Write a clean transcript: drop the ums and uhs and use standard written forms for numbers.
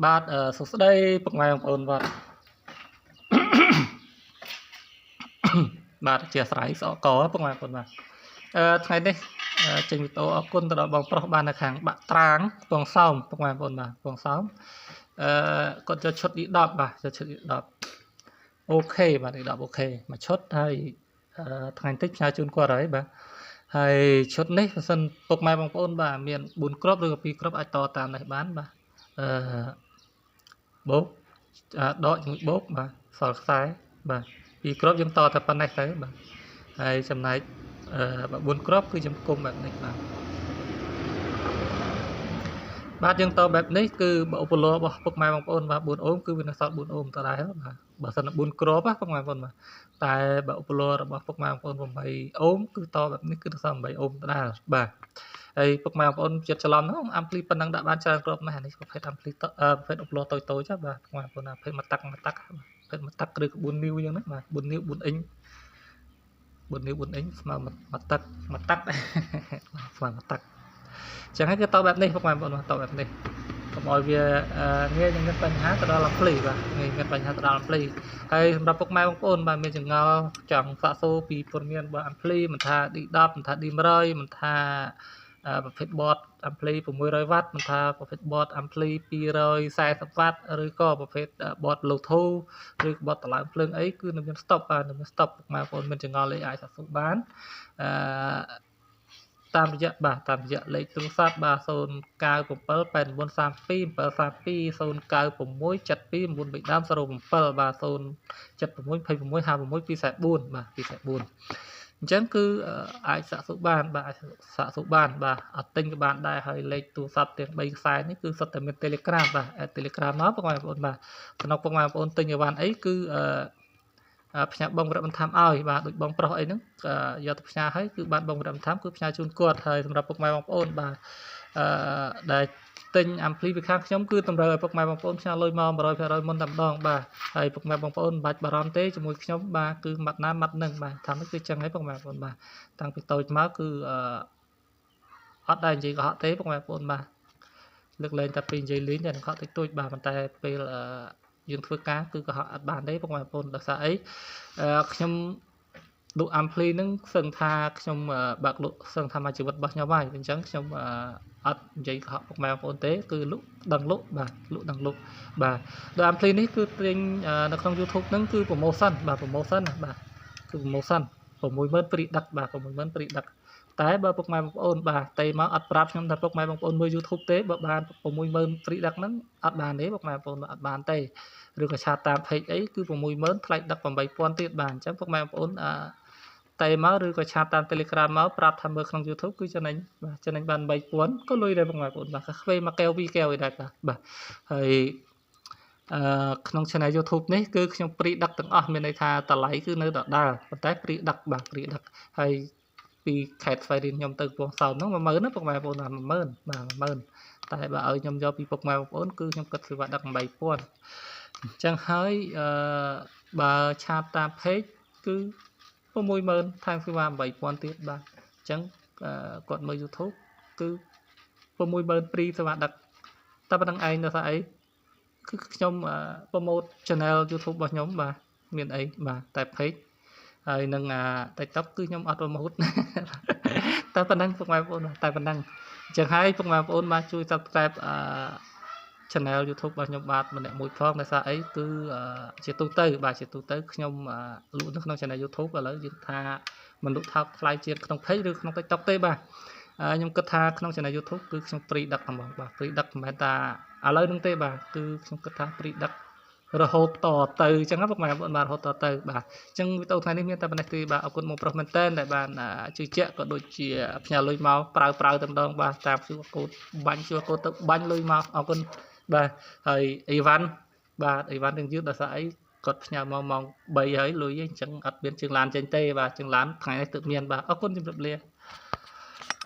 បាទសុខស្ដីពុកម៉ែបងប្អូនបាទបាទអធិស្ឋានស្អកពុកម៉ែបងប្អូនបាទថ្ងៃនេះចេញវីដេអូអរគុណទៅដល់បងប្រុសបាននៅខាងបាក់ត្រាងពងសោមពុកម៉ែបងប្អូនបាទពងសោមគាត់យកឈុត E10 បាទយកឈុត E10 អូខេបាទ E10 អូខេមួយឈុតហើយថ្ងៃតិចផ្សាយជូនគាត់ហើយបាទហើយឈុតនេះបើសិនពុកម៉ែបងប្អូនបាទមាន4គ្រាប់ឬក៏2គ្រាប់អាចតតាមនេះបានបាទបូកដកជាមួយបូកបាទសល់ខ្សែបាទ2គ្រាប់យើងតតែប៉ុណ្ណេះទៅបាទហើយចំណែក4គ្រាប់គឺចំគុំបែបនេះបាទយើងតបែបនេះគឺឧបលោរបស់ពុកម៉ែបងប្អូនបាទ4អូមគឺវានៅសល់4អូមតដែរបាទបើសិន4គ្រាប់ណាពុកម៉ែបងប្អូនបាទតែបើឧបលោរបស់ពុកម៉ែបងប្អូន8អូមគឺតបែបនេះគឺនៅសល់8អូមតដែរបាទហើយពុកម៉ែបងប្អូនចិត្តច្រឡំហ្នឹងអាំភ្លីប៉ុណ្ណឹងដាក់បានច្រើនគ្រាប់ណាស់នេះប្រភេទអាំភ្លីប្រភេទឧបលោតូចៗចាបាទពុកម៉ែបងប្អូនប្រភេទមួយតាក់ប្រភេទមួយតាក់ឬក៏4នីវអញ្ចឹងណាបាទ4នីវ4អ៊ីង4នីវ4អ៊ីងស្មើមួយតាក់ស្មើមួយតាក់ចឹងហើយគឺតបែបនេះពុកម៉ែបងប្អូនតបែបនេះកុំឲ្យវាងាយនឹងមានបញ្ហាទៅដល់អាំភ្លីបាទងាយមានបញ្ហាទៅដល់អាំភ្លីហើយសម្រាប់ពុកម៉ែបងប្អូនបាទមានចង្អល់ចង់សាកសួរពីព័ត៌មានរបស់អាំភ្លីមិនថា D10 មិនថា D100 មិនថាប្រភេទបតអាំភ្លី600វ៉ាត់មិនថាប្រភេទបតអាំភ្លី240វ៉ាត់ឬក៏ប្រភេទបត Bluetooth ឬបតតម្លើងភ្លើងអីគឺនៅមាន stop បាទនៅមាន stop ពុកម៉ែបងប្អូនមានចង្អល់លេខអាចសាកសួរបានតាមរយៈលេខទូរស័ព្ទបាទ097 8932 732 096 72 932 បាទ076 26 56 244បាទ244អញ្ចឹងគឺអាចសាកសួរបានបាទអាចសាកសួរបានបាទអត់ទិញក៏បានដែរហើយលេខទូរស័ព្ទទាំង3ខ្សែនេះគឺសុទ្ធតែមាន Telegram បាទ Telegram មកពុកម៉ែបងប្អូនបាទសំណុកពុកម៉ែបងប្អូនទិញអីវ៉ាន់អីគឺផ្ញើបងវរៈបន្ថែមឲ្យបាទដូចបងប្រុសអីហ្នឹងយកទៅផ្ញើឲ្យគឺបានបងវរៈបន្ថែមគឺផ្ញើជូនគាត់ហើយសម្រាប់ពុកម៉ែបងប្អូនបាទដែលទិញអាំភ្លីពីខាងខ្ញុំគឺតម្រូវឲ្យពុកម៉ែបងប្អូនផ្ញើលុយមក100% មុនតែម្ដងបាទហើយពុកម៉ែបងប្អូនមិនបាច់បារម្ភទេជាមួយខ្ញុំបាទគឺម៉ាត់ណាម៉ាត់នឹងបាទថានេះគឺចឹងហើយពុកម៉ែបងប្អូនបាទតាំងពីតូចមកគឺអត់ដែរនិយាយកុហកទេពុកម៉ែបងប្អូនបាទលើកលែងតែពីនិយាយលេងតែកុហកតិចតួចបាទប៉ុន្តែពេលយើងធ្វើការគឺកុហកអត់បានទេពុកម៉ែបងប្អូនដោយសារអីខ្ញុំលក់អាំភ្លីហ្នឹងសឹងថាខ្ញុំបើកលក់សឹងថាមកជីវិតរបស់ខ្ញុំហើយអញ្ចឹងខ្ញុំអត់និយាយកុហកពុកម៉ែបងប្អូនទេគឺលក់ដឹងលក់បាទលក់ដឹងលក់បាទដោយអាំភ្លីនេះគឺទិញនៅក្នុង YouTube ហ្នឹងគឺ promotion បាទ promotion បាទគឺ promotion 60000ព្រីដឹកបាទ60000ព្រីដឹកតែបើពុកម៉ែបងប្អូនបាទតែមកអត់ប្រាប់ខ្ញុំថាពុកម៉ែបងប្អូនមើល YouTube ទេបើបាន60000ព្រីដឹកហ្នឹងអត់បានទេពុកម៉ែបងប្អូនអត់បានទេឬក៏ឆាតតាម page អីគឺ60000ថ្លៃដឹក8000ទៀតបាទអញ្ចឹងពុកម៉ែបងប្អូនតែមកឬក៏ឆាតតាម Telegram មកប្រាប់ថាមើលក្នុង YouTube គឺចំណេញបាទចំណេញបាន8000ក៏លុយដែរពុកម៉ែបងប្អូនបាទខ្វេមួយកែវ2កែវអីដែរបាទហើយក្នុង Channel YouTube នេះគឺខ្ញុំព្រីដឹកទាំងអស់មានន័យថាតម្លៃគឺនៅដដែលប៉ុន្តែព្រីដឹកបាទព្រីដឹកហើយពីខេត្តស្វាយរៀងខ្ញុំទៅពងសោមហ្នឹង10000ណាពុកម៉ែបងប្អូន10000បាទ10000តែបើឲ្យខ្ញុំយកពីពុកម៉ែបងប្អូនគឺខ្ញុំគិតសេវាដឹក8000អញ្ចឹងហើយបើឆាតតាម page គឺ60000ថែមសេវា8000ទៀតបាទអញ្ចឹងគាត់មើល YouTube គឺ60000ព្រីសេវាដឹកតែប៉ុណ្្នឹងឯងដល់ថាអីគឺខ្ញុំpromote channel YouTube របស់ខ្ញុំបាទមានអីបាទតែ page ហើយនឹងTikTok គឺខ្ញុំអត់ promote តែប៉ុណ្្នឹងពុកម៉ែបងប្អូនតែប៉ុណ្្នឹងអញ្ចឹងហើយពុកម៉ែបងប្អូនបាទជួយ subscribe channel YouTube របស់ខ្ញុំបាទម្នាក់មួយផងដោយសារអីគឺជាទូទៅបាទជាទូទៅខ្ញុំលក់នៅក្នុង channel YouTube ឥឡូវយើងថាមិនលក់ថោកថ្លៃជាងក្នុង page ឬក្នុង TikTok ទេបាទខ្ញុំគិតថាក្នុង channel YouTube គឺខ្ញុំព្រីដឹកហ្មងបាទព្រីដឹកមិនមែនថាឥឡូវហ្នឹងទេបាទគឺខ្ញុំគិតថាព្រីដឹករហូតតទៅអញ្ចឹងពុកម៉ែបងប្អូនបាទរហូតតទៅបាទអញ្ចឹងវីដេអូថ្ងៃនេះមានតែប៉ុណ្ណេះទេបាទអរគុណមកប្រុសមែនតើដែលបានជឿជាក់ក៏ដូចជាផ្ញើលុយមកប្រើតែម្ដងបាទតាម QR code បាញ់ QR code ទៅបាញ់លុយមកអរគុណបាទហើយអីវ៉ាន់បាទអីវ៉ាន់ទាំងយឺតដល់សារអីគាត់ផ្ញើមកម៉ោង3ហើយលុយអញ្ចឹងអត់មានជើងឡានចេញទេបាទជើងឡានថ្ងៃនេះទើបមានបាទអរគុណជម្រាបលា